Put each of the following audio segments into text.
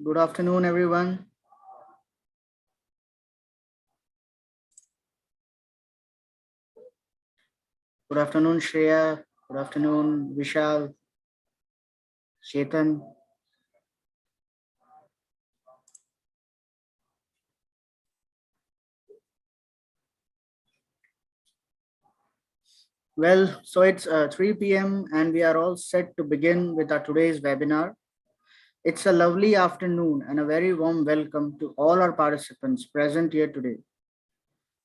Good afternoon, everyone. Good afternoon, Shreya. Good afternoon, Vishal, Chetan. So it's 3 p.m. and we are all set to begin with our today's webinar. It's a lovely afternoon and a very warm welcome to all our participants present here today.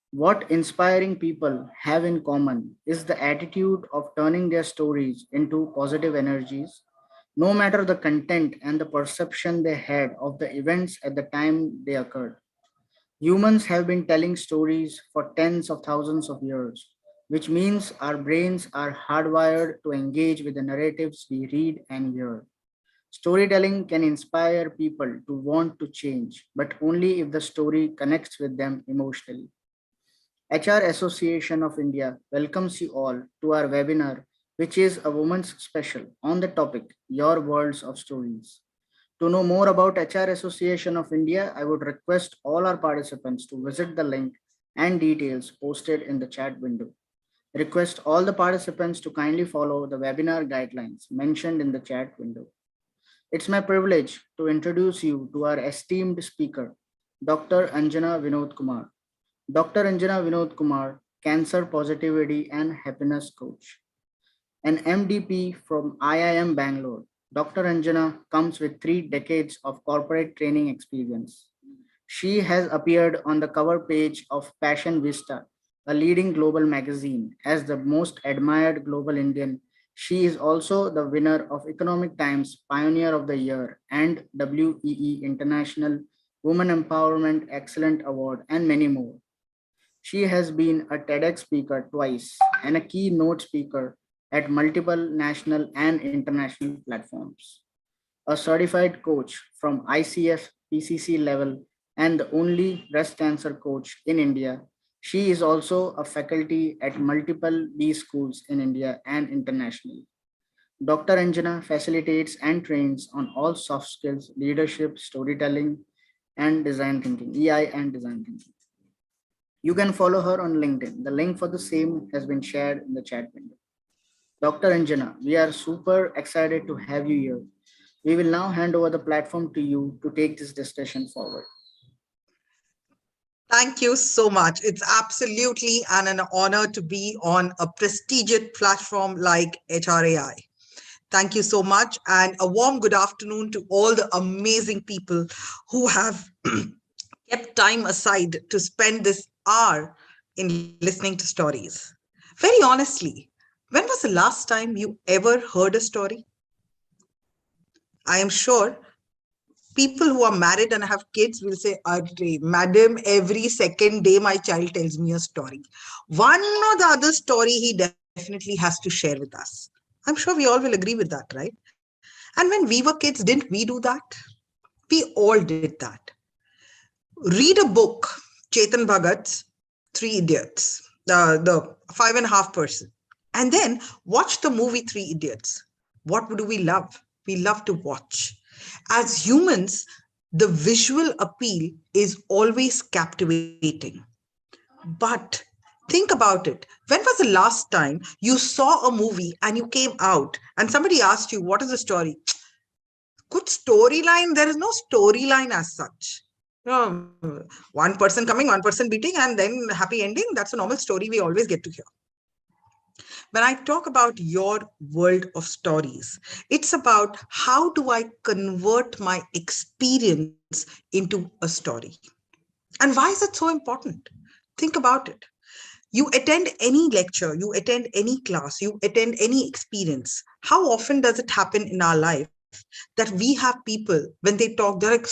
What inspiring people have in common is the attitude of turning their stories into positive energies, no matter the content and the perception they had of the events at the time they occurred. Humans have been telling stories for tens of thousands of years, which means our brains are hardwired to engage with the narratives we read and hear. Storytelling can inspire people to want to change, but only if the story connects with them emotionally. HR Association of India welcomes you all to our webinar, which is a woman's special on the topic Your Worlds of Stories. To know more about HR Association of India, I would request all our participants to visit the link and details posted in the chat window. Request all the participants to kindly follow the webinar guidelines mentioned in the chat window. It's my privilege to introduce you to our esteemed speaker, Dr. Anjana Vinod Kumar. Dr. Anjana Vinod Kumar, Cancer Positivity and Happiness Coach. An MDP from IIM Bangalore, Dr. Anjana comes with 3 decades of corporate training experience. She has appeared on the cover page of Passion Vista, a leading global magazine, as the most admired global Indian. She is also the winner of Economic Times Pioneer of the Year and WEE International Women Empowerment Excellent Award, and many more. She has been a TEDx speaker twice and a keynote speaker at multiple national and international platforms. A certified coach from ICF PCC level and the only breast cancer coach in India. She is also a faculty at multiple B schools in India and internationally. Dr. Anjana facilitates and trains on all soft skills, leadership, storytelling, and design thinking, EI and design thinking. You can follow her on LinkedIn. The link for the same has been shared in the chat window. Dr. Anjana, we are super excited to have you here. We will now hand over the platform to you to take this discussion forward. Thank you so much. It's absolutely an honor to be on a prestigious platform like HRAI. Thank you so much. And a warm good afternoon to all the amazing people who have kept time aside to spend this hour in listening to stories. Very honestly, when was the last time you ever heard a story? I am sure people who are married and have kids will say, Madam, every second day my child tells me a story. One or the other story he definitely has to share with us. I'm sure we all will agree with that, right? And when we were kids, didn't we do that? We all did that. Read a book, Chetan Bhagat's Three Idiots, the 5.5%, and then watch the movie Three Idiots. What do we love? We love to watch. As humans, the visual appeal is always captivating. But think about it. When was the last time you saw a movie and you came out and somebody asked you, what is the story? Good storyline. There is no storyline as such. One person coming, one person beating, and then happy ending. That's a normal story we always get to hear. When I talk about your world of stories, it's about how do I convert my experience into a story? And why is it so important? Think about it. You attend any lecture, you attend any class, you attend any experience. How often does it happen in our life that we have people, when they talk, they're like,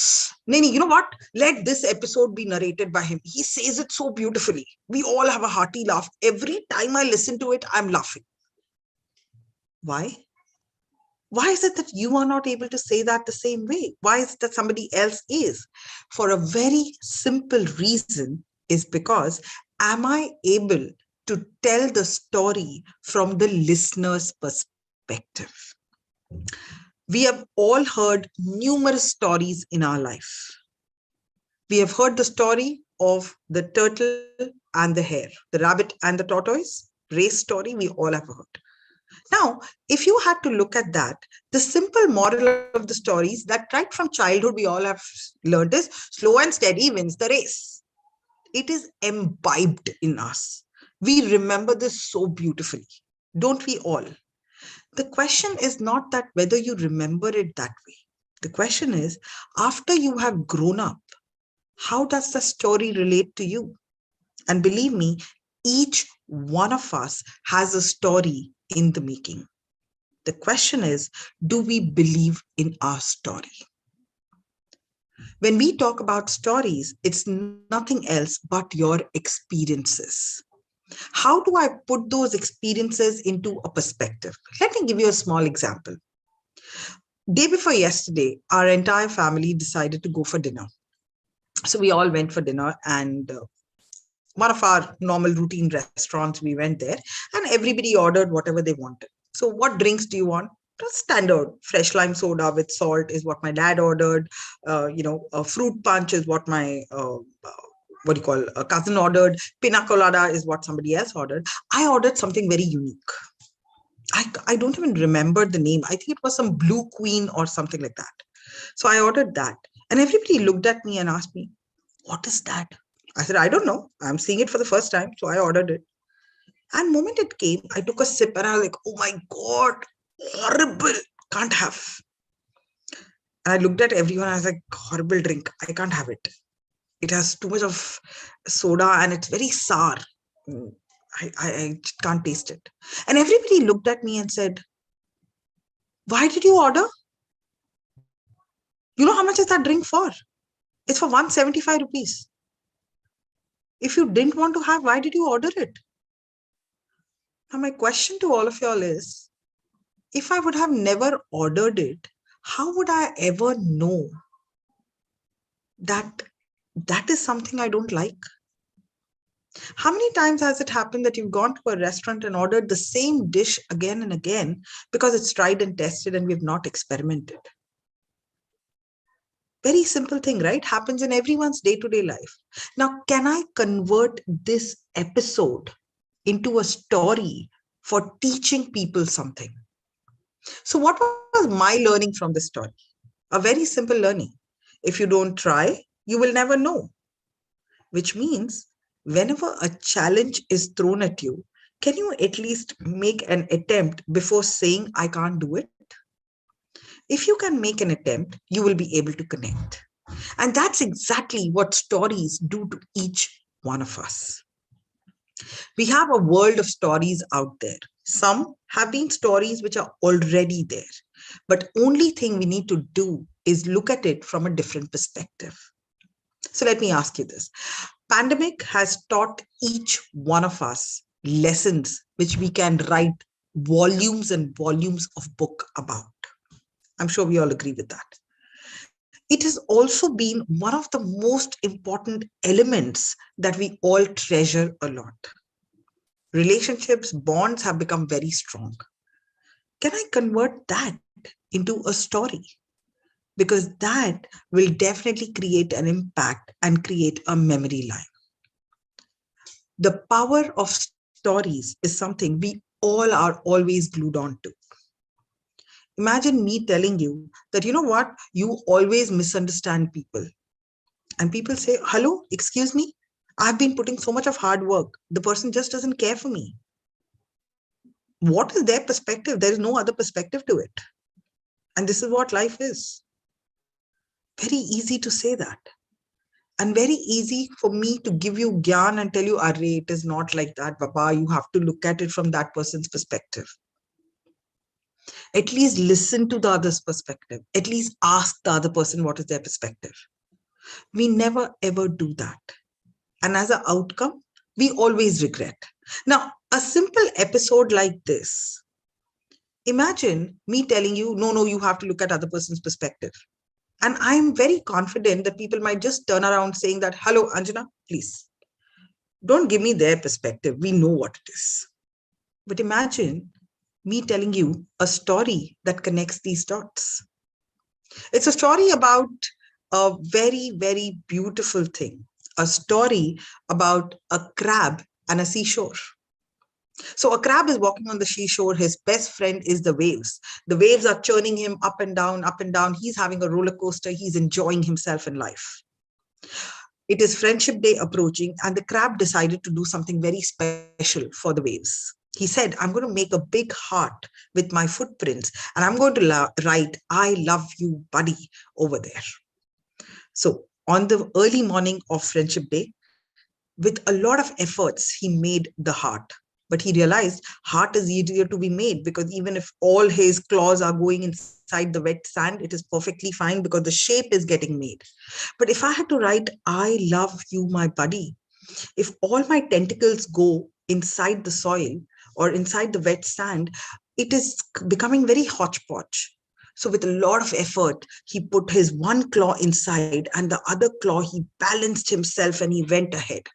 Nani, you know what? Let this episode be narrated by him. He says it so beautifully. We all have a hearty laugh. Every time I listen to it, I'm laughing. Why? Why is it that you are not able to say that the same way? Why is it that somebody else is? For a very simple reason is because am I able to tell the story from the listener's perspective? We have all heard numerous stories in our life. We have heard the story of the turtle and the hare, the rabbit and the tortoise race story, we all have heard. Now, if you had to look at that, the simple moral of the story is that right from childhood, we all have learned is slow and steady wins the race. It is imbibed in us. We remember this so beautifully, don't we all? The question is not that whether you remember it that way. The question is, after you have grown up, how does the story relate to you? And believe me, each one of us has a story in the making. The question is, do we believe in our story? When we talk about stories, it's nothing else but your experiences. How do I put those experiences into a perspective? Let me give you a small example. Day before yesterday, our entire family decided to go for dinner. So we all went for dinner, and one of our normal routine restaurants, we went there, and everybody ordered whatever they wanted. So what drinks do you want? Standard fresh lime soda with salt is what my dad ordered. A fruit punch is what my what do you call a cousin ordered. Pina colada is what somebody else ordered. I ordered something very unique. I don't even remember the name. I think it was some Blue Queen or something like that. So I ordered that, and everybody looked at me and asked me, "What is that?" I said, "I don't know. I'm seeing it for the first time." So I ordered it. And the moment it came, I took a sip and I was like, "Oh my God, horrible. Can't have." And I looked at everyone. I was like, "Horrible drink. I can't have it. It has too much of soda and it's very sour. Mm, I can't taste it." And everybody looked at me and said, "Why did you order? You know how much is that drink for? It's for 175 rupees. If you didn't want to have, why did you order it?" Now, my question to all of y'all is, if I would have never ordered it, how would I ever know that that is something I don't like? How many times has it happened that you've gone to a restaurant and ordered the same dish again and again because it's tried and tested and we've not experimented? Very simple thing, right? Happens in everyone's day-to-day life. Now, can I convert this episode into a story for teaching people something? So, what was my learning from this story? A very simple learning. If you don't try, you will never know. Which means whenever a challenge is thrown at you, can you at least make an attempt before saying, "I can't do it"? If you can make an attempt, you will be able to connect. And that's exactly what stories do to each one of us. We have a world of stories out there. Some have been stories which are already there. But only thing we need to do is look at it from a different perspective. So let me ask you this. Pandemic has taught each one of us lessons which we can write volumes and volumes of book about. I'm sure we all agree with that. It has also been one of the most important elements that we all treasure a lot. Relationships, bonds have become very strong. Can I convert that into a story? Because that will definitely create an impact and create a memory line. The power of stories is something we all are always glued on to. Imagine me telling you that, you know what, you always misunderstand people. And people say, "Hello, excuse me, I've been putting so much of hard work. The person just doesn't care for me." What is their perspective? There is no other perspective to it. And this is what life is. Very easy to say that. And very easy for me to give you gyan and tell you, "Arre, it is not like that, Baba. You have to look at it from that person's perspective." At least listen to the other's perspective. At least ask the other person what is their perspective. We never ever do that. And as an outcome, we always regret. Now, a simple episode like this, imagine me telling you, "No, no, you have to look at other person's perspective." And I'm very confident that people might just turn around saying that, "Hello, Anjana, please, don't give me their perspective. We know what it is." But imagine me telling you a story that connects these dots. It's a story about a very, very beautiful thing, a story about a crab and a seashore. So a crab is walking on the seashore. His best friend is the waves. The waves are churning him up and down, up and down. He's having a roller coaster. He's enjoying himself in life. It is Friendship Day approaching, and the crab decided to do something very special for the waves. He said, I'm going to make a big heart with my footprints, and I'm going to write, I love you, buddy, over there. So on the early morning of Friendship Day, with a lot of efforts, he made the heart. But he realized heart is easier to be made, because even if all his claws are going inside the wet sand, it is perfectly fine because the shape is getting made. But if I had to write, I love you, my buddy, if all my tentacles go inside the soil or inside the wet sand, it is becoming very hodgepodge. So with a lot of effort, he put his one claw inside and the other claw, he balanced himself and he went ahead.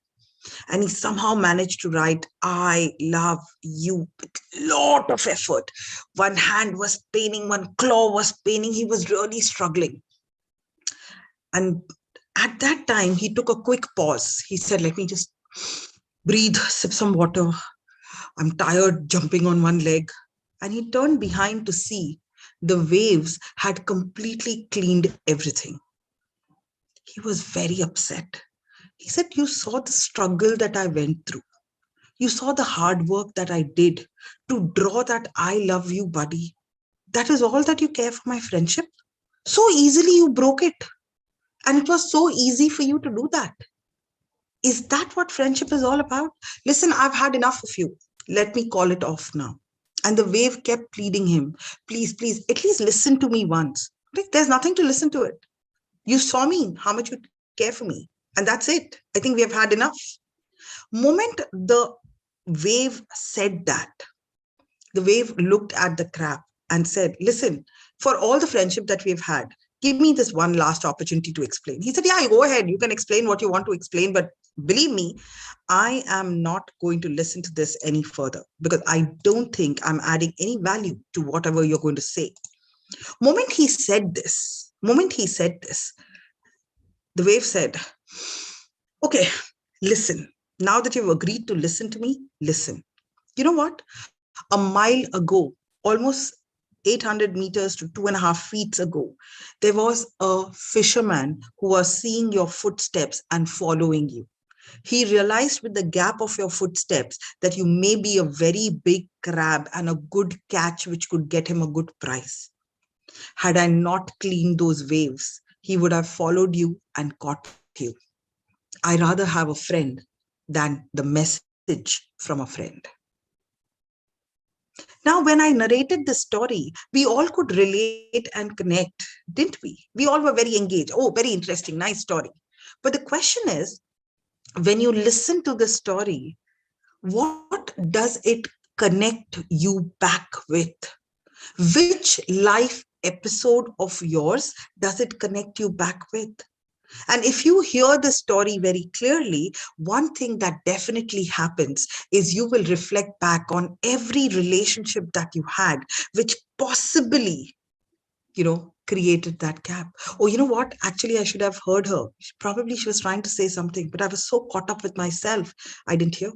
And he somehow managed to write, I love you, with a lot of effort. One hand was paining, one claw was paining. He was really struggling. And at that time, he took a quick pause. He said, let me just breathe, sip some water. I'm tired jumping on one leg. And he turned behind to see the waves had completely cleaned everything. He was very upset. He said, you saw the struggle that I went through. You saw the hard work that I did to draw that I love you, buddy. That is all that you care for my friendship? So easily you broke it. And it was so easy for you to do that. Is that what friendship is all about? Listen, I've had enough of you. Let me call it off now. And the wave kept pleading him, please, please, at least listen to me once. Like, there's nothing to listen to it. You saw me, how much you care for me. And that's it. I think we have had enough. Moment the wave said that, the wave looked at the crab and said, listen, for all the friendship that we've had, give me this one last opportunity to explain. He said, yeah, go ahead. You can explain what you want to explain. But believe me, I am not going to listen to this any further because I don't think I'm adding any value to whatever you're going to say. Moment he said this, the wave said, okay, listen. Now that you've agreed to listen to me, listen. You know what? A mile ago, almost 800 meters to 2.5 feet ago, there was a fisherman who was seeing your footsteps and following you. He realized with the gap of your footsteps that you may be a very big crab and a good catch, which could get him a good price. Had I not cleaned those waves, he would have followed you and caught you. I rather have a friend than the message from a friend. Now, when I narrated this story, we all could relate and connect, didn't we? We all were very engaged. Oh, very interesting, nice story. But the question is, when you listen to the story, what does it connect you back with? Which life episode of yours does it connect you back with? And if you hear the story very clearly, one thing that definitely happens is you will reflect back on every relationship that you had, which possibly, created that gap. Oh, you know what? Actually, I should have heard her. Probably she was trying to say something, but I was so caught up with myself, I didn't hear.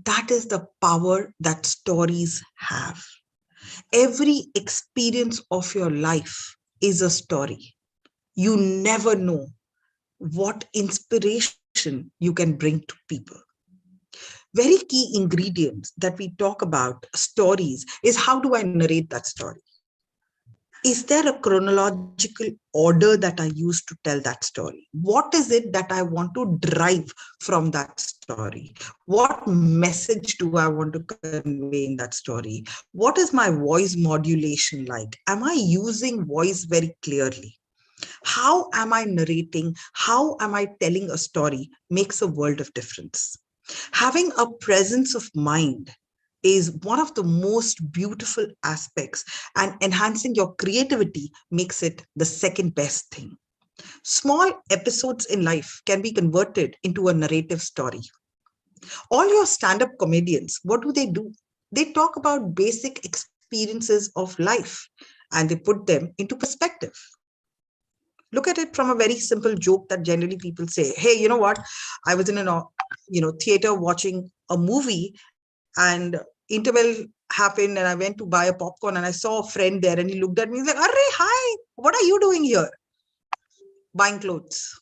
That is the power that stories have. Every experience of your life is a story. You never know what inspiration you can bring to people. Very key ingredients that we talk about stories is, how do I narrate that story? Is there a chronological order that I use to tell that story? What is it that I want to drive from that story? What message do I want to convey in that story? What is my voice modulation like? Am I using voice very clearly? How am I narrating? How am I telling a story makes a world of difference. Having a presence of mind is one of the most beautiful aspects, and enhancing your creativity makes it the second best thing. Small episodes in life can be converted into a narrative story. All your stand-up comedians, what do? They talk about basic experiences of life and they put them into perspective. Look at it from a very simple joke that generally people say, hey, you know what? I was in a theater watching a movie and interval happened and I went to buy a popcorn and I saw a friend there and he looked at me. He's like, Arre, hi, what are you doing here? Buying clothes.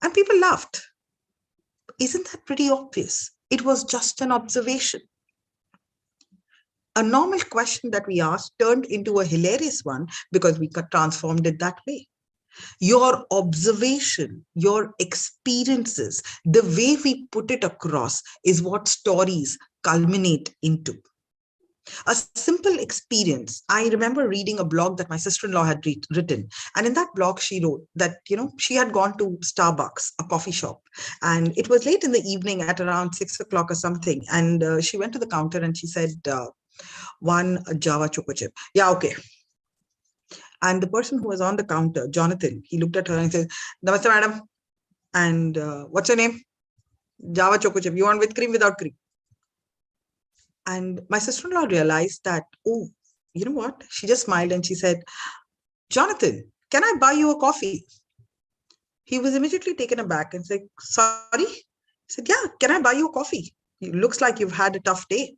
And people laughed. Isn't that pretty obvious? It was just an observation. A normal question that we asked turned into a hilarious one because we transformed it that way. Your observation, your experiences, the way we put it across is what stories culminate into. A simple experience. I remember reading a blog that my sister-in-law had written. And in that blog, she wrote that, she had gone to Starbucks, a coffee shop. And it was late in the evening at around 6 o'clock or something. And she went to the counter and she said, one Java choco chip. Yeah, okay. And the person who was on the counter, Jonathan, he looked at her and he said, Namaste, madam. And what's your name? Java choco chip. You want with cream, without cream? And my sister-in-law realized that, oh, you know what? She just smiled and she said, Jonathan, can I buy you a coffee? He was immediately taken aback and said, sorry? He said, yeah, can I buy you a coffee? It looks like you've had a tough day.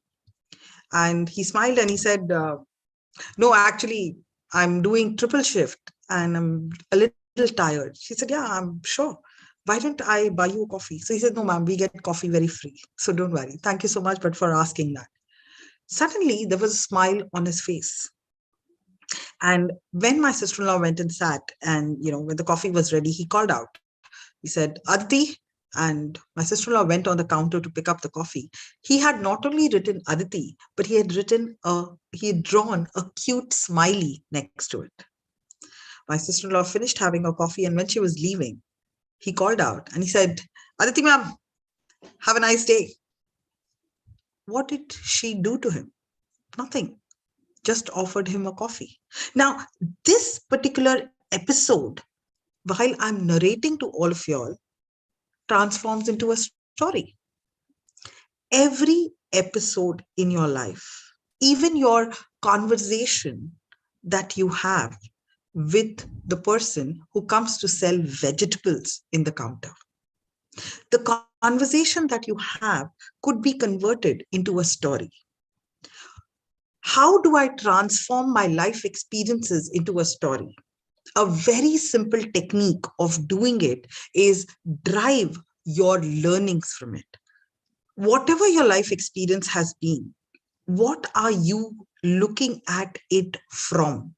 And he smiled and he said, no, actually, I'm doing triple shift and I'm a little tired. She said, yeah, I'm sure. Why don't I buy you a coffee? So he said, no, ma'am, we get coffee very free. So don't worry. Thank you so much, but for asking that. Suddenly, there was a smile on his face. And when my sister-in-law went and sat and, when the coffee was ready, he called out. He said, Aditi, and my sister-in-law went on the counter to pick up the coffee. He had not only written Aditi, but he had drawn a cute smiley next to it. My sister-in-law finished having her coffee, and when she was leaving, he called out and he said, Aditi ma'am, have a nice day. What did she do to him? Nothing. Just offered him a coffee. Now, this particular episode, while I'm narrating to all of y'all, transforms into a story. Every episode in your life, even your conversation that you have with the person who comes to sell vegetables in the counter, the conversation that you have could be converted into a story. How do I transform my life experiences into a story? A very simple technique of doing it is drive your learnings from it. Whatever your life experience has been, what are you looking at it from?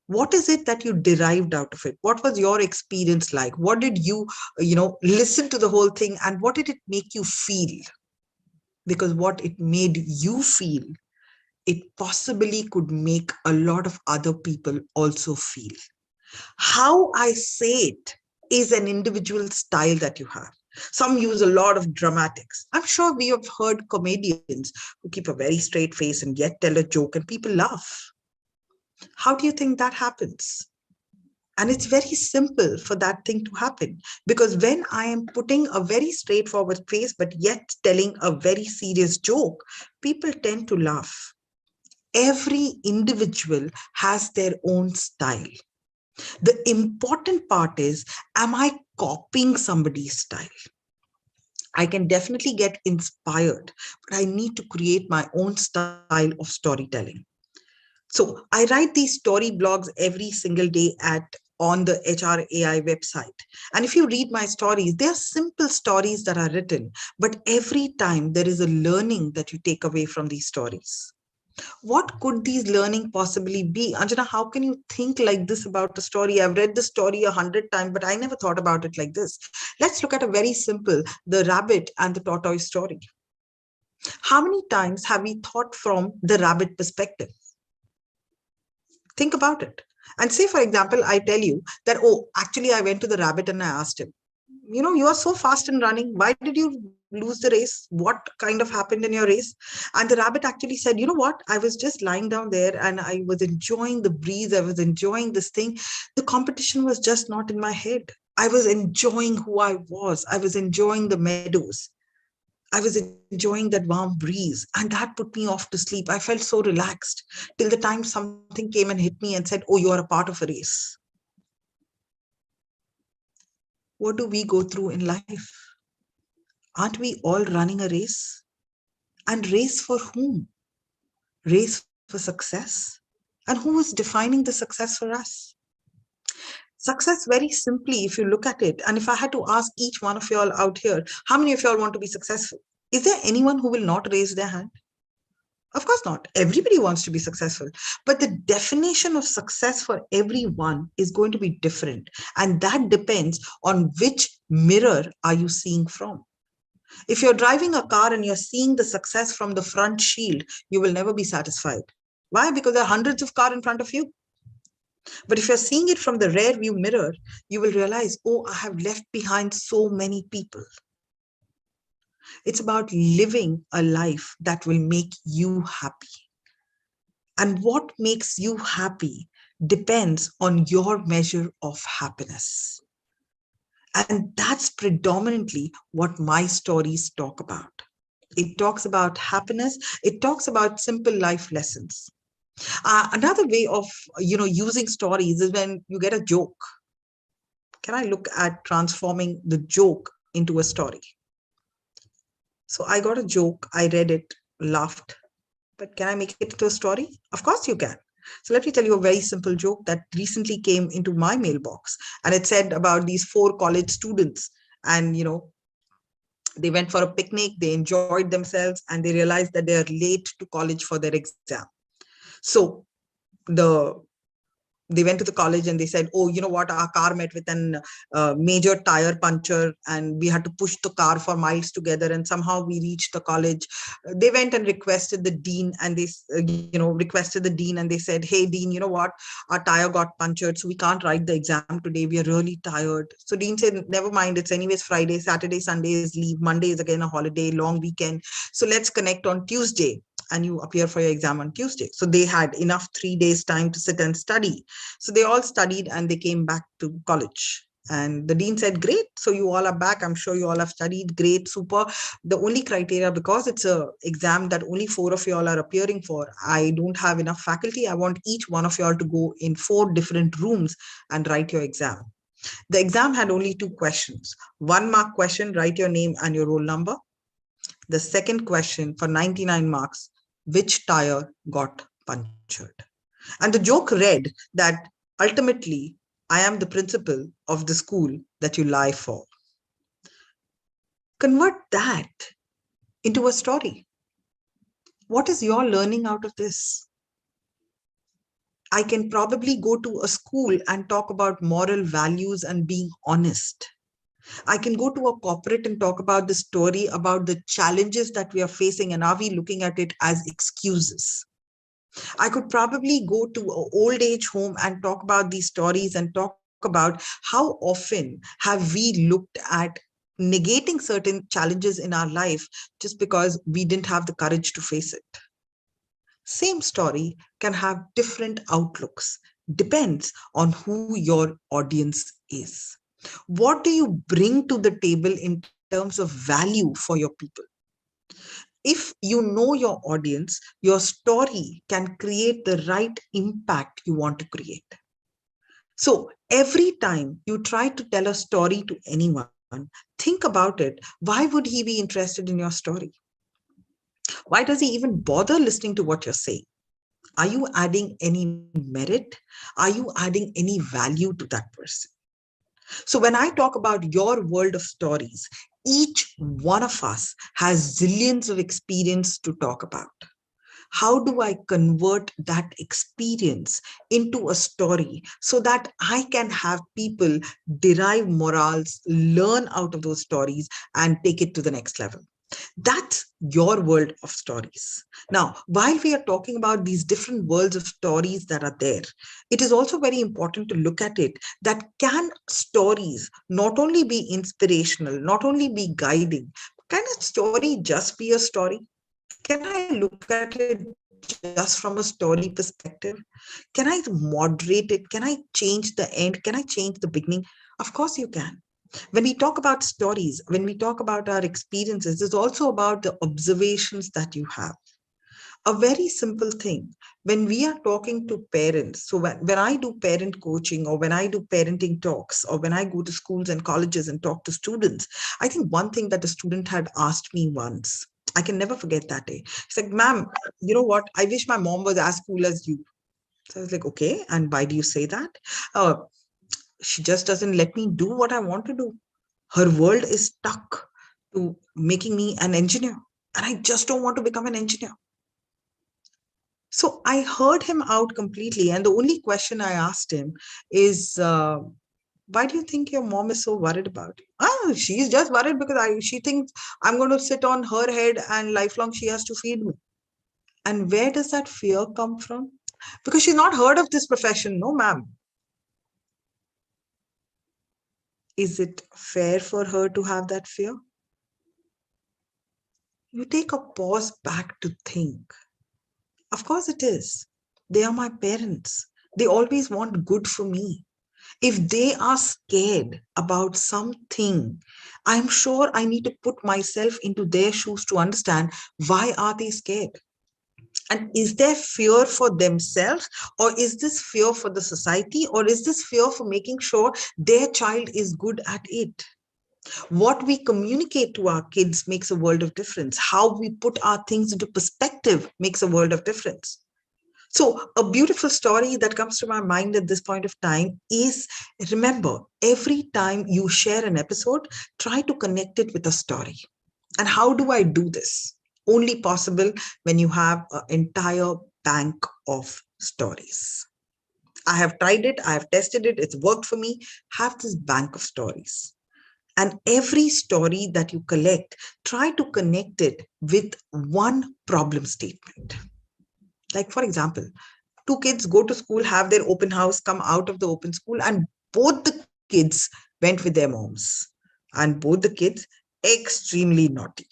What is it that you derived out of it? What was your experience like? What did you, listen to the whole thing and what did it make you feel? Because what it made you feel, it possibly could make a lot of other people also feel. How I say it is an individual style that you have. Some use a lot of dramatics. I'm sure we have heard comedians who keep a very straight face and yet tell a joke and people laugh. How do you think that happens? And it's very simple for that thing to happen. Because when I am putting a very straightforward face, but yet telling a very serious joke, people tend to laugh. Every individual has their own style. The important part is, am I copying somebody's style? I can definitely get inspired, but I need to create my own style of storytelling. So I write these story blogs every single day on the HRAI website. And if you read my stories, they are simple stories that are written, but every time there is a learning that you take away from these stories. What could these learning possibly be? Anjana, how can you think like this about a story? I've read the story 100 times, but I never thought about it like this. Let's look at a very simple, the rabbit and the tortoise story. How many times have we thought from the rabbit perspective? Think about it. And say, for example, I tell you that, oh, actually, I went to the rabbit and I asked him, you are so fast in running. Why did you lose the race? What kind of happened in your race? And the rabbit actually said, you know what? I was just lying down there and I was enjoying the breeze. I was enjoying this thing. The competition was just not in my head. I was enjoying who I was. I was enjoying the meadows. I was enjoying that warm breeze, and that put me off to sleep. I felt so relaxed till the time something came and hit me and said, "Oh, you are a part of a race." What do we go through in life? Aren't we all running a race? And race for whom? Race for success? And who is defining the success for us? Success, very simply, if you look at it, and if I had to ask each one of y'all out here, how many of y'all want to be successful? Is there anyone who will not raise their hand? Of course not. Everybody wants to be successful. But the definition of success for everyone is going to be different. And that depends on which mirror are you seeing from. If you're driving a car and you're seeing the success from the front shield, you will never be satisfied. Why? Because there are hundreds of cars in front of you. But if you're seeing it from the rear view mirror, you will realize, oh, I have left behind so many people. It's about living a life that will make you happy. And what makes you happy depends on your measure of happiness. And that's predominantly what my stories talk about. It talks about happiness. It talks about simple life lessons. Another way of using stories is when you get a joke. Can I look at transforming the joke into a story? So I got a joke, I read it, laughed. But can I make it into a story? Of course you can. So let me tell you a very simple joke that recently came into my mailbox. And it said about these 4 college students. And, they went for a picnic, they enjoyed themselves, and they realized that they are late to college for their exam. So they went to the college and they said, oh, you know what, our car met with an major tire puncture and we had to push the car for miles together, and somehow we reached the college. They went and requested the dean, and they said, hey dean, you know what, our tire got punctured, so we can't write the exam today, we are really tired. So dean said, never mind, it's anyways Friday, Saturday, Sunday is leave, Monday is again a holiday, long weekend, so let's connect on Tuesday and you appear for your exam on Tuesday. So they had enough 3 days time to sit and study. So they all studied and they came back to college. And the dean said, great, so you all are back. I'm sure you all have studied. Great, super. The only criteria, because it's an exam that only 4 of you all are appearing for, I don't have enough faculty. I want each one of you all to go in 4 different rooms and write your exam. The exam had only 2 questions. 1 mark question, write your name and your roll number. The second question for 99 marks, which tire got punctured? And the joke read that ultimately, I am the principal of the school that you lie for. Convert that into a story. What is your learning out of this? I can probably go to a school and talk about moral values and being honest. I can go to a corporate and talk about the story about the challenges that we are facing, and are we looking at it as excuses? I could probably go to an old age home and talk about these stories and talk about how often have we looked at negating certain challenges in our life just because we didn't have the courage to face it. Same story can have different outlooks, depends on who your audience is. What do you bring to the table in terms of value for your people? If you know your audience, your story can create the right impact you want to create. So every time you try to tell a story to anyone, think about it. Why would he be interested in your story? Why does he even bother listening to what you're saying? Are you adding any merit? Are you adding any value to that person? So when I talk about your world of stories, each one of us has zillions of experience to talk about. How do I convert that experience into a story so that I can have people derive morals, learn out of those stories, and take it to the next level? That's your world of stories. Now, while we are talking about these different worlds of stories that are there, it is also very important to look at it that can stories not only be inspirational, not only be guiding, can a story just be a story? Can I look at it just from a story perspective? Can I moderate it? Can I change the end? Can I change the beginning? Of course you can. When we talk about stories, when we talk about our experiences, it's also about the observations that you have. A very simple thing. When we are talking to parents, so when I do parent coaching or when I do parenting talks or when I go to schools and colleges and talk to students, I think one thing that a student had asked me once, I can never forget that day. She's like, ma'am, you know what? I wish my mom was as cool as you. So I was like, okay, and why do you say that? Uh, she just doesn't let me do what I want to do. Her world is stuck to making me an engineer. And I just don't want to become an engineer. So I heard him out completely. And the only question I asked him is, why do you think your mom is so worried about you? Ah, she's just worried because she thinks I'm going to sit on her head and lifelong she has to feed me. And where does that fear come from? Because she's not heard of this profession. No, ma'am. Is it fair for her to have that fear? You take a pause back to think. Of course it is. They are my parents. They always want good for me. If they are scared about something, I'm sure I need to put myself into their shoes to understand why are they scared? And is there fear for themselves, or is this fear for the society, or is this fear for making sure their child is good at it? What we communicate to our kids makes a world of difference. How we put our things into perspective makes a world of difference. So, a beautiful story that comes to my mind at this point of time is, remember, every time you share an episode, try to connect it with a story. And how do I do this? Only possible when you have an entire bank of stories. I have tried it, I have tested it, it's worked for me. Have this bank of stories. And every story that you collect, try to connect it with one problem statement. Like, for example, two kids go to school, have their open house, come out of the open school, and both the kids went with their moms. And both the kids, extremely naughty.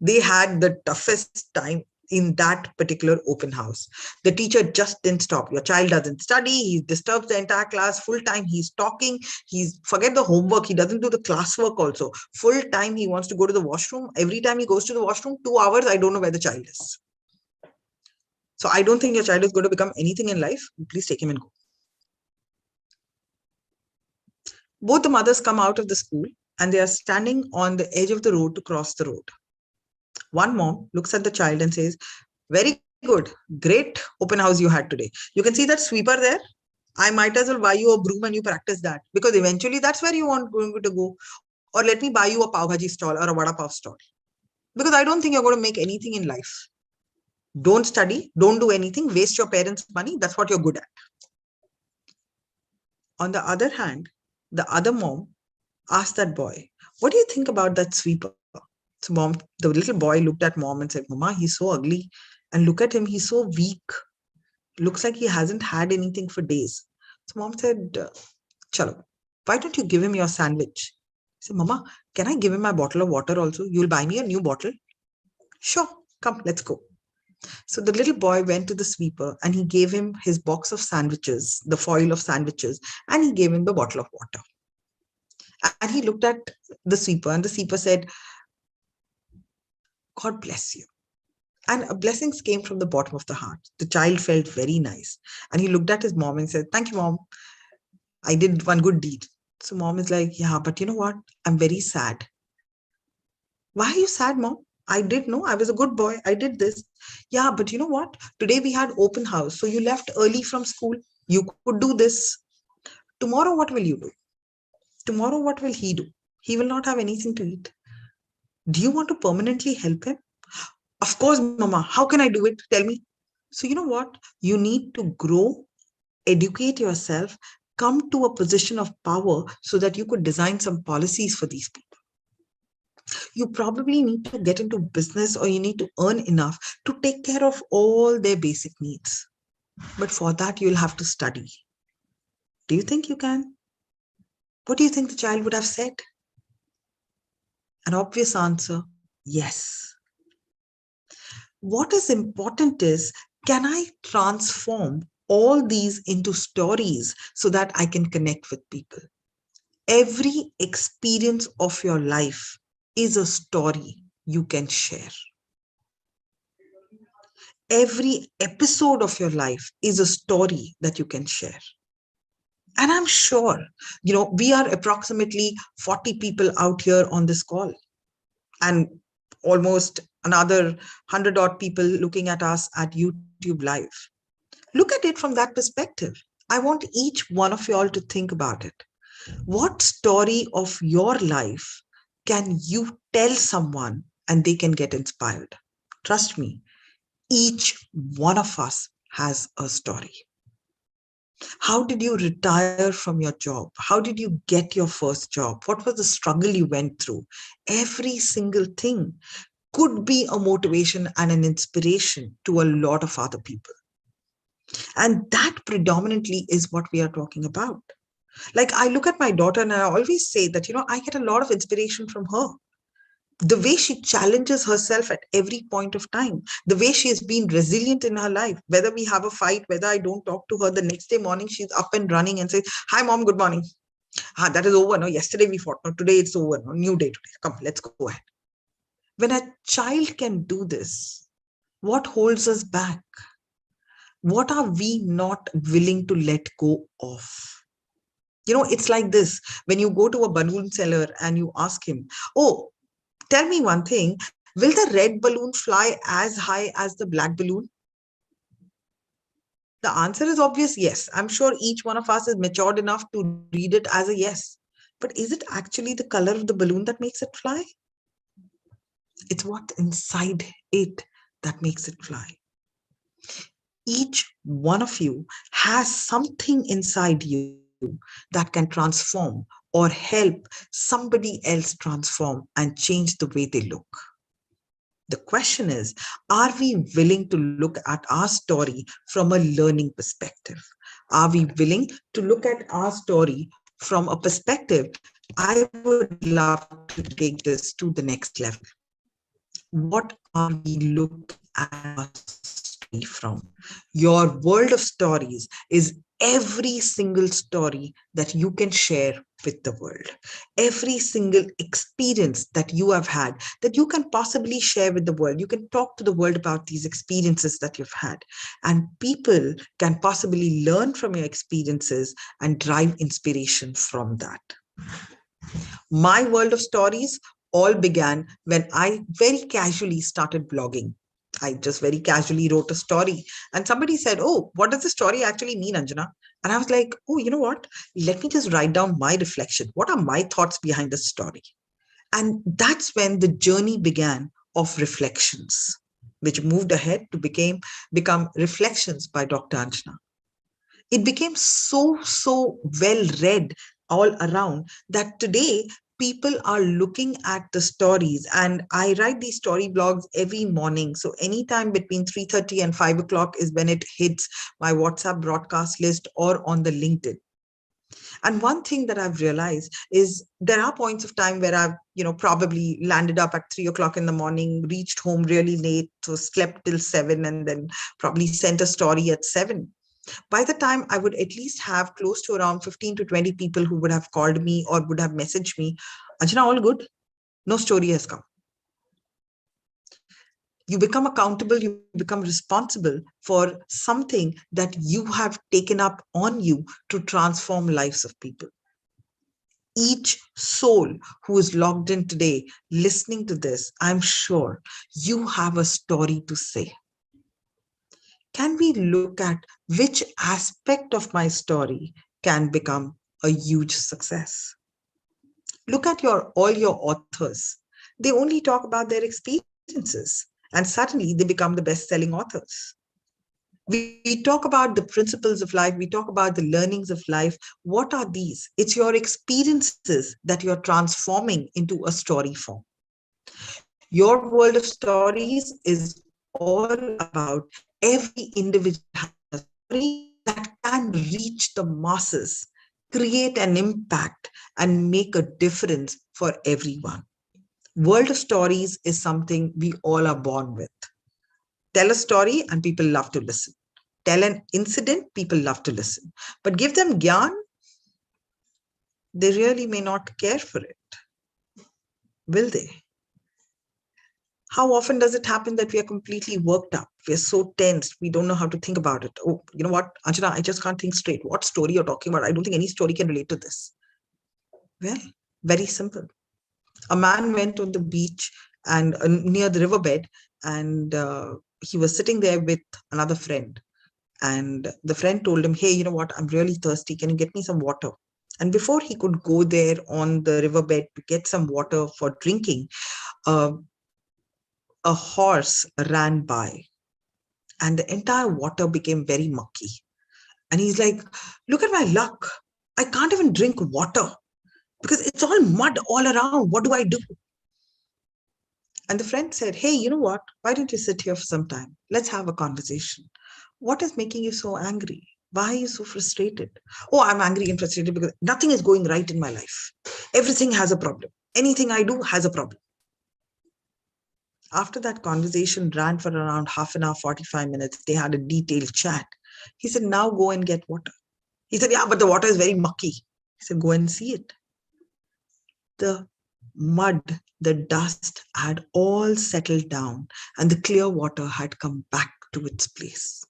They had the toughest time in that particular open house. The teacher just didn't stop. Your child doesn't study, he disturbs the entire class full time, he's talking, he's forget the homework, he doesn't do the classwork also. Full time he wants to go to the washroom. Every time he goes to the washroom, 2 hours, I don't know where the child is. So I don't think your child is going to become anything in life. Please take him and go. Both the mothers come out of the school and they are standing on the edge of the road to cross the road. One mom looks at the child and says, very good, great open house you had today. You can see that sweeper there. I might as well buy you a broom and you practice that, because eventually that's where you want to go. Or let me buy you a pav bhaji stall or a vada pav stall. Because I don't think you're going to make anything in life. Don't study, don't do anything, waste your parents' money. That's what you're good at. On the other hand, the other mom asked that boy, what do you think about that sweeper? So mom, the little boy looked at mom and said, Mama, he's so ugly. And look at him, he's so weak. Looks like he hasn't had anything for days. So mom said, Chalo, why don't you give him your sandwich? He said, Mama, can I give him my bottle of water also? You'll buy me a new bottle? Sure, come, let's go. So the little boy went to the sweeper and he gave him his box of sandwiches, the foil of sandwiches, and he gave him the bottle of water. And he looked at the sweeper and the sweeper said, God bless you. And blessings came from the bottom of the heart. The child felt very nice. And he looked at his mom and said, thank you, Mom. I did one good deed. So mom is like, yeah, but you know what? I'm very sad. Why are you sad, Mom? I did know. I was a good boy. I did this. Yeah, but you know what? Today we had open house. So you left early from school. You could do this. Tomorrow, what will you do? Tomorrow, what will he do? He will not have anything to eat. Do you want to permanently help him? Of course, Mama. How can I do it? Tell me. So you know what? You need to grow, educate yourself, come to a position of power so that you could design some policies for these people. You probably need to get into business or you need to earn enough to take care of all their basic needs. But for that, you'll have to study. Do you think you can? What do you think the child would have said? An obvious answer, yes. What is important is, can I transform all these into stories so that I can connect with people? Every experience of your life is a story you can share. Every episode of your life is a story that you can share. And I'm sure, we are approximately 40 people out here on this call, and almost another 100 odd people looking at us at YouTube Live. Look at it from that perspective. I want each one of y'all to think about it. What story of your life can you tell someone and they can get inspired? Trust me, each one of us has a story. How did you retire from your job? How did you get your first job? What was the struggle you went through? Every single thing could be a motivation and an inspiration to a lot of other people. And that predominantly is what we are talking about. Like, I look at my daughter and I always say that, I get a lot of inspiration from her. The way she challenges herself at every point of time, the way she has been resilient in her life, whether we have a fight, whether I don't talk to her, the next day morning, she's up and running and says, "Hi, mom, good morning. That is over. No, yesterday we fought. No, today it's over. No, new day today. Come, let's go ahead." When a child can do this, what holds us back? What are we not willing to let go of? It's like this. When you go to a balloon seller and you ask him, "Oh, tell me one thing, will the red balloon fly as high as the black balloon?" The answer is obvious, yes. I'm sure each one of us is matured enough to read it as a yes. But is it actually the color of the balloon that makes it fly? It's what inside it that makes it fly. Each one of you has something inside you that can transform or help somebody else transform and change the way they look. The question is, are we willing to look at our story from a learning perspective? Are we willing to look at our story from a perspective, I would love to take this to the next level? What are we looking at our story from? Your world of stories is every single story that you can share with the world. Every single experience that you have had that you can possibly share with the world. You can talk to the world about these experiences that you've had. And people can possibly learn from your experiences and drive inspiration from that. My world of stories all began when I very casually started blogging. I just very casually wrote a story and somebody said, "Oh, what does the story actually mean, Anjana?" And I was like, "Oh, you know what? Let me just write down my reflection. What are my thoughts behind the story?" And that's when the journey began of reflections, which moved ahead to become Reflections by Dr. Anjana. It became so well read all around that today people are looking at the stories, and I write these story blogs every morning. So anytime between 3:30 and 5 o'clock is when it hits my WhatsApp broadcast list or on the LinkedIn. And one thing that I've realized is there are points of time where I've, probably landed up at 3 o'clock in the morning, reached home really late, so slept till 7, and then probably sent a story at 7. By the time I would at least have close to around 15 to 20 people who would have called me or would have messaged me, "Anjana, all good? No story has come." You become accountable, you become responsible for something that you have taken up on you to transform lives of people. Each soul who is logged in today, listening to this, I'm sure you have a story to say. Can we look at which aspect of my story can become a huge success? Look at all your authors. They only talk about their experiences, and suddenly they become the best-selling authors. We talk about the principles of life. We talk about the learnings of life. What are these? It's your experiences that you're transforming into a story form. Your world of stories is all about every individual has a story that can reach the masses, create an impact, and make a difference for everyone. World of stories is something we all are born with. Tell a story and people love to listen. Tell an incident, people love to listen. But give them gyan, they really may not care for it, will they? How often does it happen that we are completely worked up? We're so tensed. We don't know how to think about it. Oh, you know what, Anjana, I just can't think straight. What story you're talking about? I don't think any story can relate to this. Well, very simple. A man went on the beach and near the riverbed, and he was sitting there with another friend. And the friend told him, hey, you know what? I'm really thirsty. Can you get me some water? And before he could go there on the riverbed to get some water for drinking, uh, a horse ran by, and the entire water became very mucky. And he's like, look at my luck. I can't even drink water because it's all mud all around. What do I do? And the friend said, hey, you know what? Why don't you sit here for some time? Let's have a conversation. What is making you so angry? Why are you so frustrated? Oh, I'm angry and frustrated because nothing is going right in my life. Everything has a problem. Anything I do has a problem. After that conversation ran for around half an hour, 45 minutes, they had a detailed chat. He said, now go and get water. He said, yeah, but the water is very mucky. He said, go and see it. The mud, the dust had all settled down and the clear water had come back to its place.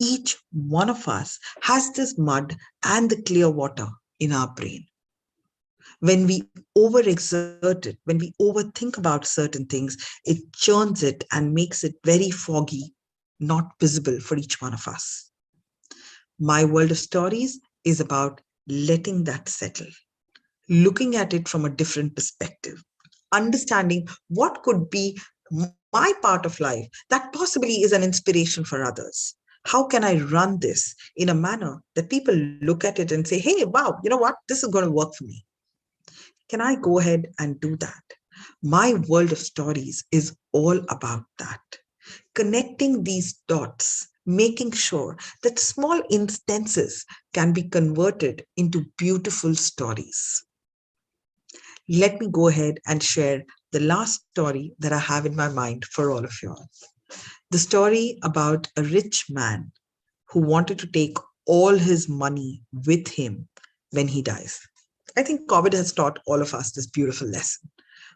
Each one of us has this mud and the clear water in our brain. When we overexert it, when we overthink about certain things, it churns it and makes it very foggy, not visible for each one of us. My world of stories is about letting that settle, looking at it from a different perspective, understanding what could be my part of life that possibly is an inspiration for others. How can I run this in a manner that people look at it and say, hey, wow, you know what? This is going to work for me. Can I go ahead and do that? My world of stories is all about that. Connecting these dots, making sure that small instances can be converted into beautiful stories. Let me go ahead and share the last story that I have in my mind for all of you all. The story about a rich man who wanted to take all his money with him when he dies. I think COVID has taught all of us this beautiful lesson.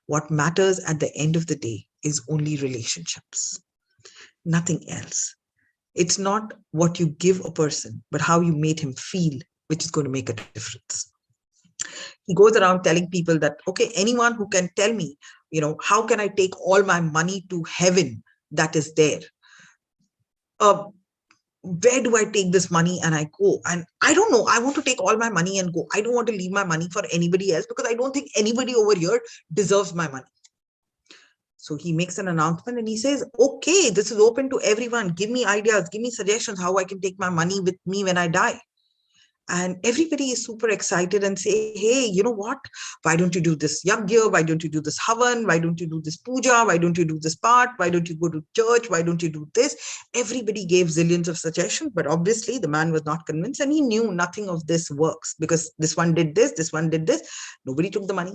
What matters at the end of the day is only relationships, nothing else. It's not what you give a person, but how you made him feel, which is going to make a difference. He goes around telling people that, okay, anyone who can tell me, how can I take all my money to heaven that is there? Where do I take this money and I go? And I don't know. I want to take all my money and go. I don't want to leave my money for anybody else because I don't think anybody over here deserves my money. So he makes an announcement and he says, okay, this is open to everyone. Give me ideas, give me suggestions how I can take my money with me when I die. And everybody is super excited and say, hey, you know what? Why don't you do this yagya? Why don't you do this havan? Why don't you do this puja? Why don't you do this part? Why don't you go to church? Why don't you do this? Everybody gave zillions of suggestions, but obviously the man was not convinced and he knew nothing of this works because this one did this one did this. Nobody took the money.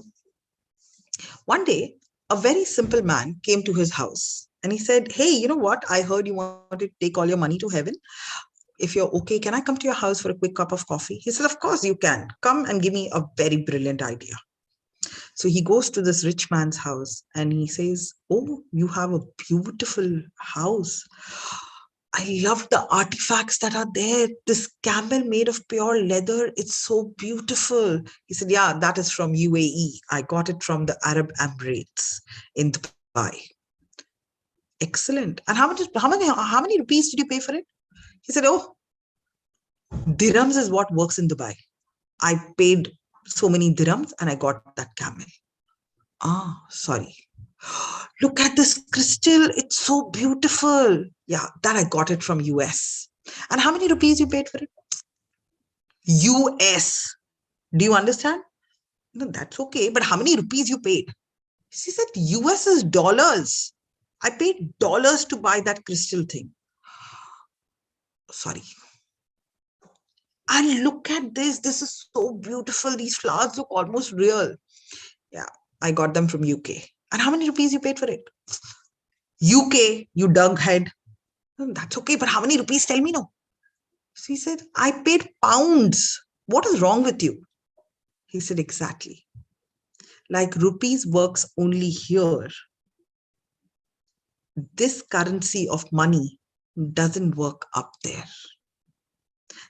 One day, a very simple man came to his house and he said, hey, you know what? I heard you wanted to take all your money to heaven. If you're okay, can I come to your house for a quick cup of coffee? He said, of course you can. Come and give me a very brilliant idea. So he goes to this rich man's house and he says, oh, you have a beautiful house. I love the artifacts that are there. This camel made of pure leather. It's so beautiful. He said, yeah, that is from UAE. I got it from the Arab Emirates in Dubai. Excellent. And how many rupees did you pay for it? He said, oh, dirhams is what works in Dubai. I paid so many dirhams and I got that camel. Sorry. Look at this crystal. It's so beautiful. Yeah, that I got it from US. And how many rupees you paid for it? US. Do you understand? No, that's okay. But how many rupees you paid? She said, US is dollars. I paid dollars to buy that crystal thing. Sorry. And look at this. This is so beautiful. These flowers look almost real. Yeah, I got them from UK. And how many rupees you paid for it? UK, you dug head. That's okay, but how many rupees? Tell me now. She said, I paid pounds. What is wrong with you? He said, exactly. Like rupees works only here. This currency of money doesn't work up there.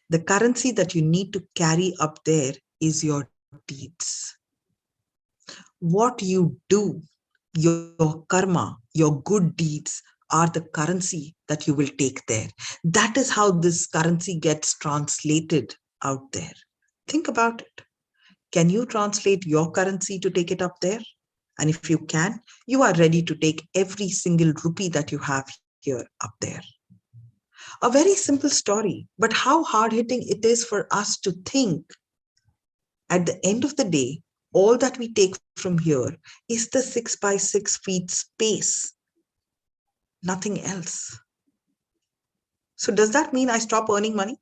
The currency that you need to carry up there is your deeds. What you do, your karma, your good deeds are the currency that you will take there. That is how this currency gets translated out there. Think about it. Can you translate your currency to take it up there? And if you can, you are ready to take every single rupee that you have here up there. A very simple story, but how hard hitting it is for us to think at the end of the day, all that we take from here is the 6 by 6 feet space, nothing else. So does that mean I stop earning money?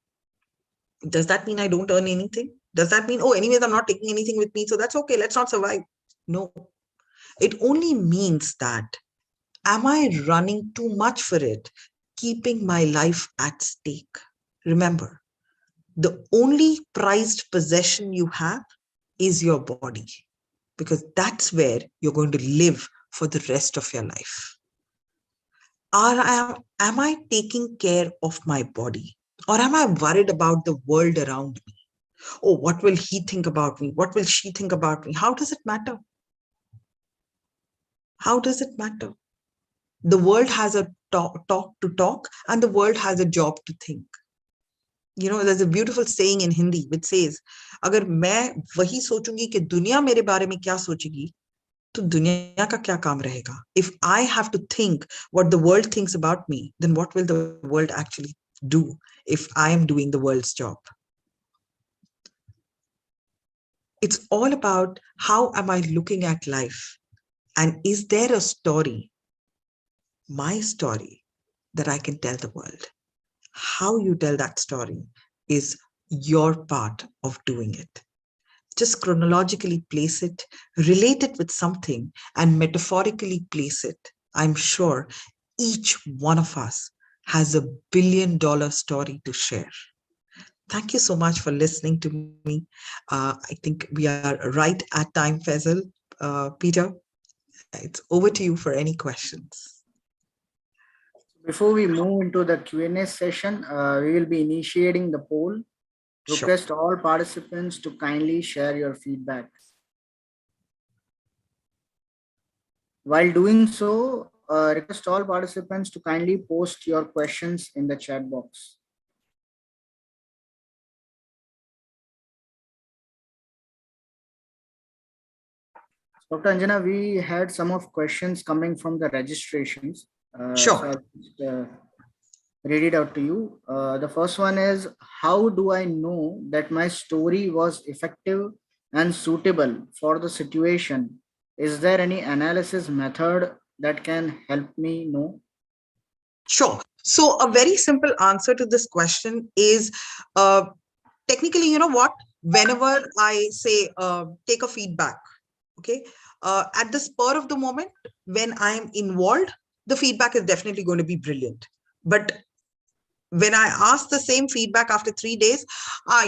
Does that mean I don't earn anything? Does that mean, oh, anyways, I'm not taking anything with me, so that's okay, let's not survive? No. It only means that, am I running too much for it, keeping my life at stake? Remember, the only prized possession you have is your body, because that's where you're going to live for the rest of your life. Am I taking care of my body? Or am I worried about the world around me? Oh, what will he think about me? What will she think about me? How does it matter? How does it matter? The world has a talk to talk, and the world has a job to think. You know, there's a beautiful saying in Hindi which says, अगर मैं वही सोचूंगी कि दुनिया मेरे बारे में क्या सोचेगी, तो दुनिया का क्या काम रहेगा? If I have to think what the world thinks about me, then what will the world actually do if I am doing the world's job? It's all about how am I looking at life? And is there a story, my story, that I can tell the world? How you tell that story is your part of doing it. Just chronologically place it, relate it with something, and metaphorically place it. I'm sure each one of us has a $1 billion story to share. Thank you so much for listening to me. I think we are right at time, Faisal. Peter, it's over to you for any questions. Before we move into the Q&A session, we will be initiating the poll. Sure. Request all participants to kindly share your feedback. While doing so, request all participants to kindly post your questions in the chat box. Dr. Anjana, we had some of questions coming from the registrations. Sure. So I'll just, read it out to you. The first one is, how do I know that my story was effective and suitable for the situation? Is there any analysis method that can help me know? Sure. So a very simple answer to this question is, technically, you know what? Whenever I say take a feedback, okay, at the spur of the moment, when I'm involved, the feedback is definitely going to be brilliant. But when I ask the same feedback after 3 days,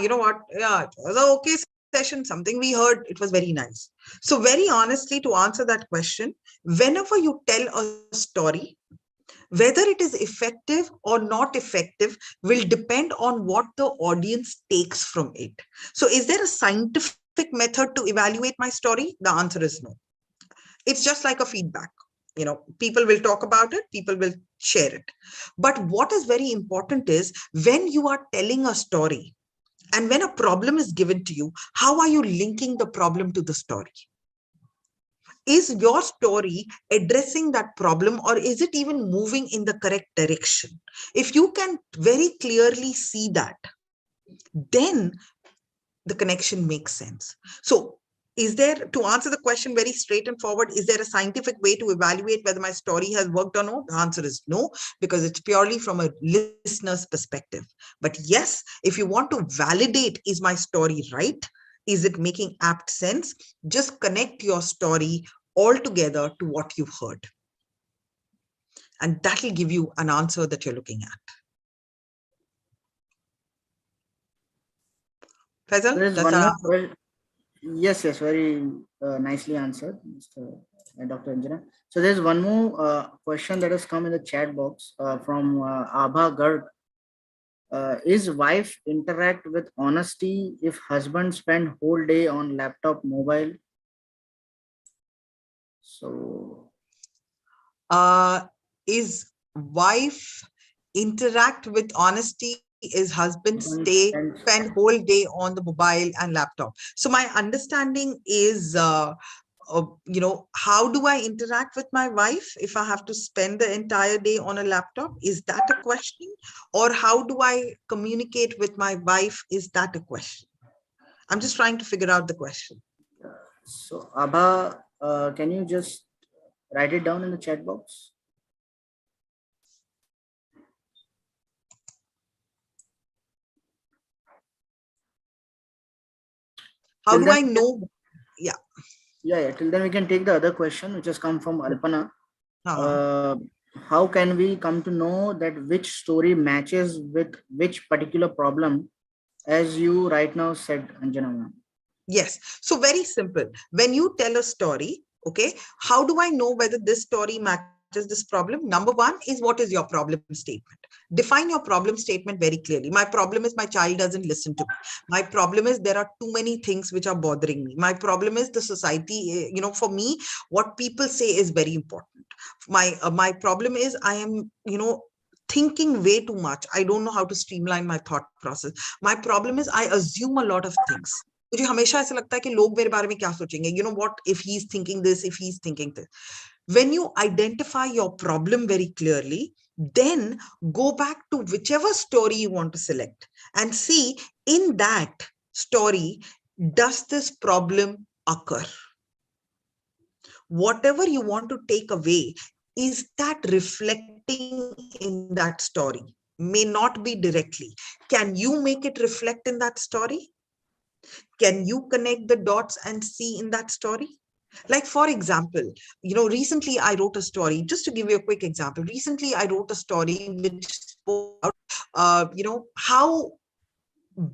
you know what? Yeah, it was an okay session. Something we heard, it was very nice. So very honestly, to answer that question, whenever you tell a story, whether it is effective or not effective will depend on what the audience takes from it. So is there a scientific method to evaluate my story? The answer is no. It's just like a feedback. You know, people will talk about it, people will share it. But what is very important is, when you are telling a story and when a problem is given to you, how are you linking the problem to the story? Is your story addressing that problem, or is it even moving in the correct direction? If you can very clearly see that, then the connection makes sense. So is there, to answer the question very straight and forward, is there a scientific way to evaluate whether my story has worked or no? The answer is no, because it's purely from a listener's perspective. But yes, if you want to validate, is my story right? Is it making apt sense? Just connect your story altogether to what you've heard. And that will give you an answer that you're looking at. Faisal, There is does one that more answer? Yes, yes, very nicely answered, Mr. Dr. Anjana. So there's one more question that has come in the chat box from Abha Garg. Is wife interact with honesty if husband spend whole day on laptop, mobile? So Uh, is wife interact with honesty? Is husband husband stay spends. spend whole day on the mobile and laptop? So my understanding is, how do I interact with my wife if I have to spend the entire day on a laptop? Is that a question? Or how do I communicate with my wife? Is that a question? I'm just trying to figure out the question. So Abha, can you just write it down in the chat box? How Till do then, I know? Yeah. yeah. Till then, we can take the other question, which has come from Alpana. Uh-huh. Uh, how can we come to know that which story matches with which particular problem, as you right now said, Anjana ma'am? Yes. So very simple. When you tell a story, okay, how do I know whether this story matches this problem? Number one is, what is your problem statement? Define your problem statement very clearly. My problem is my child doesn't listen to me. My problem is there are too many things which are bothering me. My problem is the society, for me, what people say is very important. My problem is I am, thinking way too much. I don't know how to streamline my thought process. My problem is I assume a lot of things. मुझे हमेशा ऐसा लगता है कि लोग मेरे बारे में क्या सोचेंगे, what if he's thinking this, if he's thinking this. When you identify your problem very clearly, then go back to whichever story you want to select and see, in that story, does this problem occur? Whatever you want to take away, is that reflecting in that story? May not be directly. Can you make it reflect in that story? Can you connect the dots and see in that story? Like, for example, recently I wrote a story. Just to give you a quick example, recently I wrote a story which spoke about, how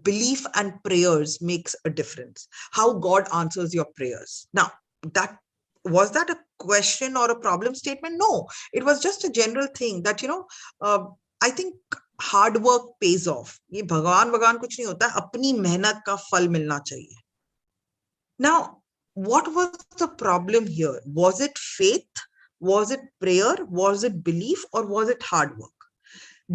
belief and prayers makes a difference, how God answers your prayers. Now, that was that a question or a problem statement? No, it was just a general thing that, I think hard work pays off. ये भगवान भगवान कुछ नहीं होता, अपनी मेहनत का फल मिलना चाहिए. Now, what was the problem here? Was it faith? Was it prayer? Was it belief? Or was it hard work?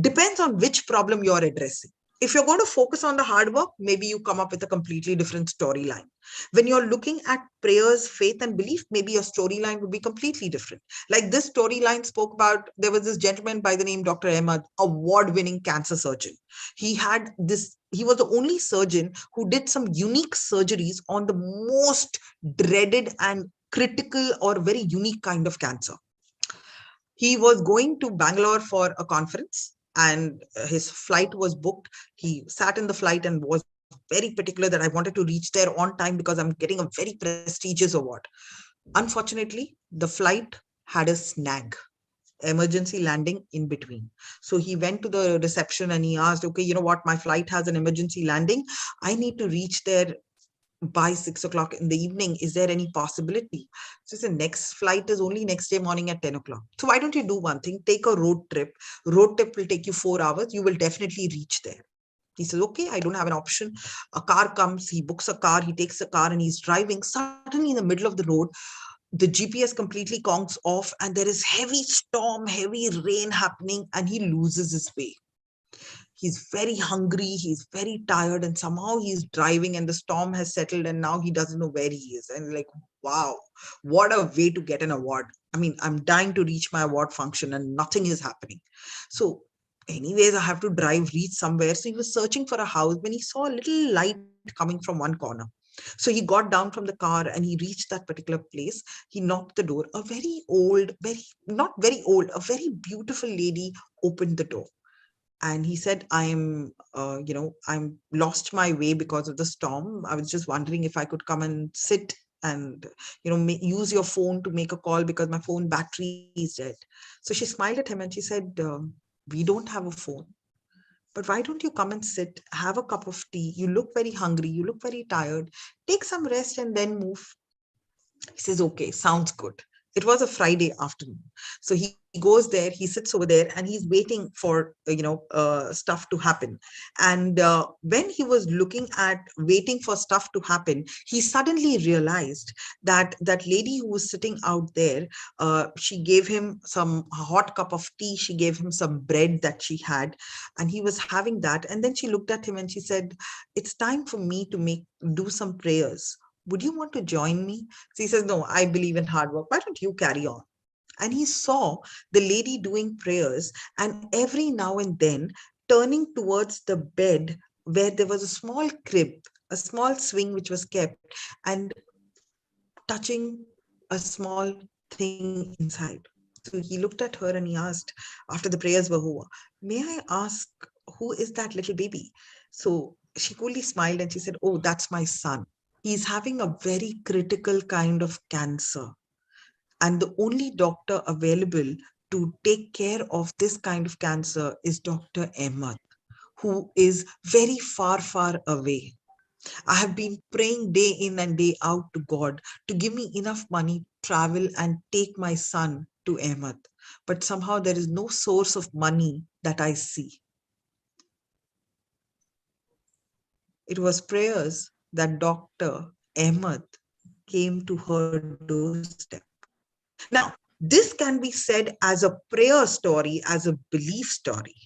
Depends on which problem you're addressing. If you're going to focus on the hard work, maybe you come up with a completely different storyline. When you're looking at prayers, faith, and belief, maybe your storyline would be completely different. Like this storyline spoke about, there was this gentleman by the name Dr. Ahmad, award-winning cancer surgeon. He was the only surgeon who did some unique surgeries on the most dreaded and critical or very unique kind of cancer. He was going to Bangalore for a conference, and his flight was booked. He sat in the flight and was very particular that I wanted to reach there on time because I'm getting a very prestigious award. Unfortunately, the flight had a snag, emergency landing in between. So he went to the reception and he asked, okay, you know what, my flight has an emergency landing. I need to reach there by 6 o'clock in the evening. Is there any possibility? So the next flight is only next day morning at 10 o'clock. So why don't you do one thing? Take a road trip. Road trip will take you 4 hours. You will definitely reach there. He says, okay, I don't have an option. A car comes, he books a car, he takes a car and he's driving. Suddenly in the middle of the road, the GPS completely conks off and there is heavy storm, heavy rain happening, and he loses his way. He's very hungry, he's very tired, and somehow he's driving and the storm has settled and now he doesn't know where he is. And like, wow, what a way to get an award. I mean, I'm dying to reach my award function and nothing is happening. So anyways, I have to reach somewhere. So he was searching for a house when he saw a little light coming from one corner. So he got down from the car and he reached that particular place. He knocked the door. A very old, not very old, a very beautiful lady opened the door. And he said, I'm lost my way because of the storm. I was just wondering if I could come and sit and, use your phone to make a call because my phone battery is dead. So she smiled at him and she said, we don't have a phone. But why don't you come and sit, have a cup of tea? You look very hungry, you look very tired. Take some rest and then move. He says, okay, sounds good. It was a Friday afternoon. So he goes there, he sits over there, and he's waiting for, stuff to happen. And when he was looking at waiting for stuff to happen, he suddenly realized that that lady who was sitting out there, she gave him some hot cup of tea, she gave him some bread that she had, and he was having that. And then she looked at him and she said, it's time for me to do some prayers. Would you want to join me? So he says, no, I believe in hard work. Why don't you carry on? And he saw the lady doing prayers, and every now and then turning towards the bed where there was a small crib, a small swing which was kept, and touching a small thing inside. So he looked at her and he asked, after the prayers were over, may I ask, who is that little baby? So she coolly smiled and she said, oh, that's my son. He's having a very critical kind of cancer. And the only doctor available to take care of this kind of cancer is Dr. Ahmed, who is very far, far away. I have been praying day in and day out to God to give me enough money to travel and take my son to Ahmed. But somehow there is no source of money that I see. It was prayers that Dr. Ahmed came to her doorstep. Now, this can be said as a prayer story, as a belief story.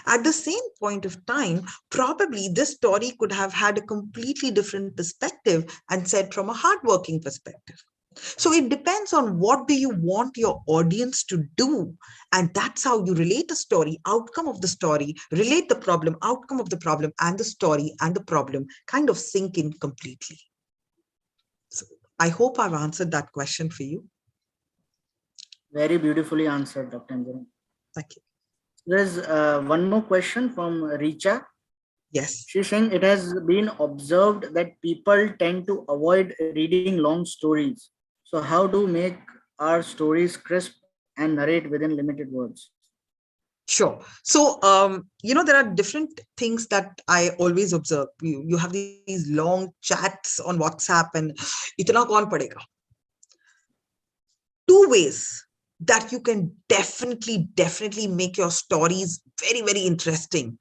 At the same point of time, probably this story could have had a completely different perspective and said from a hardworking perspective. So it depends on what do you want your audience to do. And that's how you relate a story, outcome of the story, relate the problem, outcome of the problem, and the story and the problem kind of sink in completely. So I hope I've answered that question for you. Very beautifully answered, Dr. Anjana. Thank you. There's one more question from Richa. Yes. She's saying it has been observed that people tend to avoid reading long stories. So, how do we make our stories crisp and narrate within limited words? Sure. So, there are different things that I always observe. You have these long chats on WhatsApp and itna kaun padega. Two ways that you can definitely make your stories very, very interesting.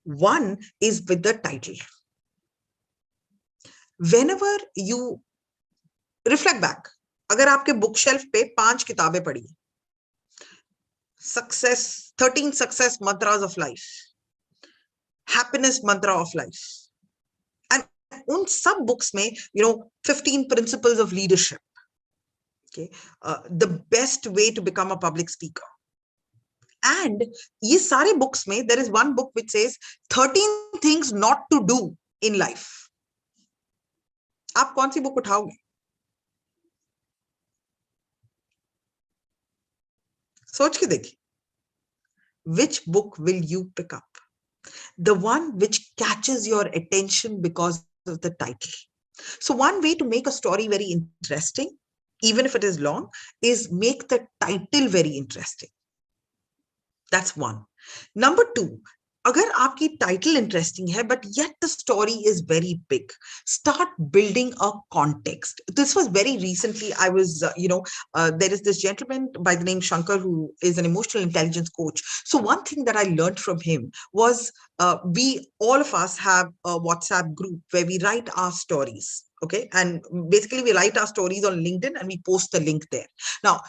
One is with the title. Whenever you reflect back, अगर आपके book shelf पे 5 किताबें पड़ी, success, 13 success mantras of life, happiness mantra of life, and उन सब books में 15 principles of leadership, okay, the best way to become a public speaker. And ये सारे books में there is one book which says 13 things not to do in life. आप कौन सी book उठाओगे? सोच के देखिए. Which book will you pick up? The one which catches your attention because of the title. So one way to make a story very interesting, even if it is long, is make the title very interesting. That's one. Number two, अगर आपकी title interesting है, but yet the story is very big, start building a context. This was very recently, I was, there is this gentleman by the name Shankar who is an emotional intelligence coach. So one thing that I learned from him was all of us have a WhatsApp group where we write our stories. Okay. And basically we write our stories on LinkedIn and we post the link there. Now,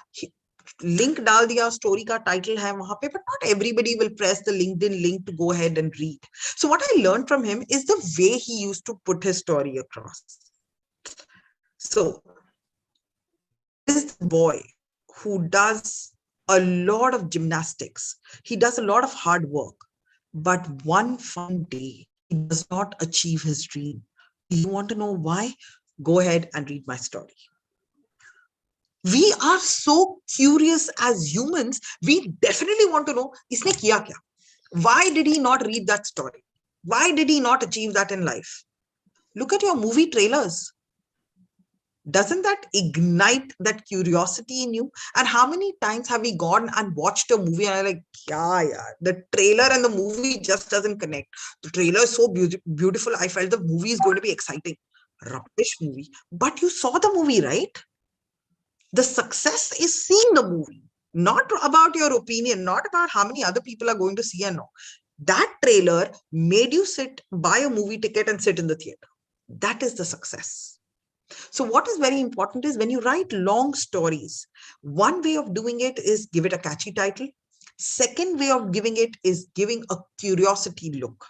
link डाल दिया story का title है वहां पे but not everybody will press the LinkedIn link to go ahead and read. So what I learned from him is the way he used to put his story across. So there is the boy who does a lot of gymnastics, he does a lot of hard work, but one fine day he does not achieve his dream. Do you want to know why? Go ahead and read my story. We are so curious as humans. We definitely want to know, isne kiya kya? Why did he not read that story? Why did he not achieve that in life? Look at your movie trailers. Doesn't that ignite that curiosity in you? And how many times have we gone and watched a movie and I'm like, yeah, the trailer and the movie just doesn't connect. The trailer is so beautiful. I felt the movie is going to be exciting. Rubbish movie. But you saw the movie, right? The success is seeing the movie, not about your opinion, not about how many other people are going to see and no. That trailer made you buy a movie ticket and sit in the theater. That is the success. So what is very important is when you write long stories, one way of doing it is give it a catchy title. Second way of giving it is giving a curiosity look.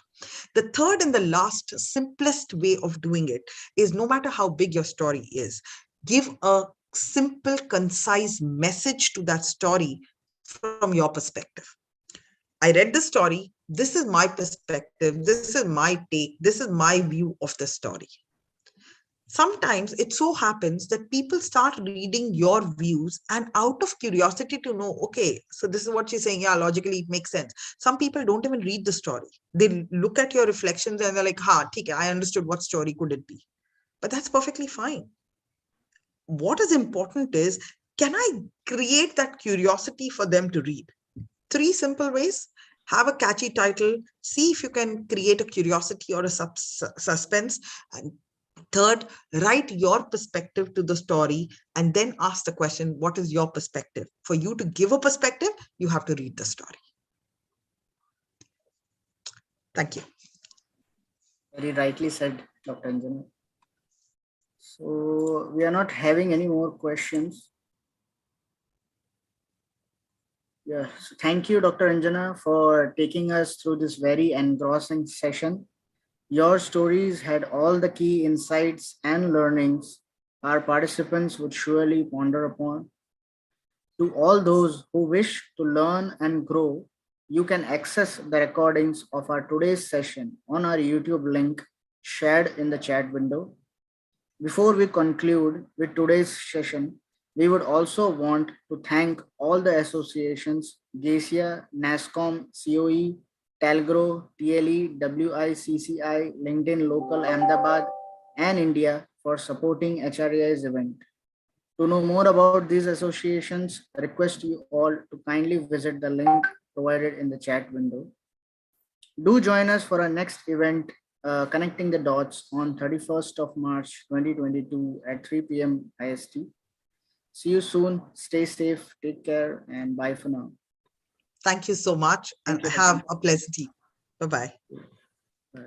The third and the last simplest way of doing it is no matter how big your story is, give a simple, concise message to that story from your perspective. I read the story. This is my perspective. This is my take. This is my view of the story. Sometimes it so happens that people start reading your views and out of curiosity to know, okay, so this is what she's saying. Yeah, logically it makes sense. Some people don't even read the story. They look at your reflections and they're like, ha, I understood what story could it be. But that's perfectly fine. What is important is, can I create that curiosity for them to read? 3 simple ways. Have a catchy title. See if you can create a curiosity or a suspense. And third, write your perspective to the story and then ask the question, what is your perspective? For you to give a perspective, you have to read the story. Thank you. Very rightly said, Dr. Anjana. So we are not having any more questions. Yeah, so thank you, Dr. Anjana, for taking us through this very engrossing session. Your stories had all the key insights and learnings our participants would surely ponder upon. To all those who wish to learn and grow, you can access the recordings of our today's session on our YouTube link shared in the chat window. Before we conclude with today's session, we would also want to thank all the associations GACIA, NASCOM, COE, Talgro, TLE, WICCI, LinkedIn Local Ahmedabad, and India for supporting HRAI's event. To know more about these associations, request you all to kindly visit the link provided in the chat window. Do join us for our next event, Connecting the Dots, on 31st of March 2022 at 3 p.m. IST. See you soon. Stay safe, take care, and bye for now. Thank you so much and Thank you. have a pleasant evening. Bye-bye. Bye.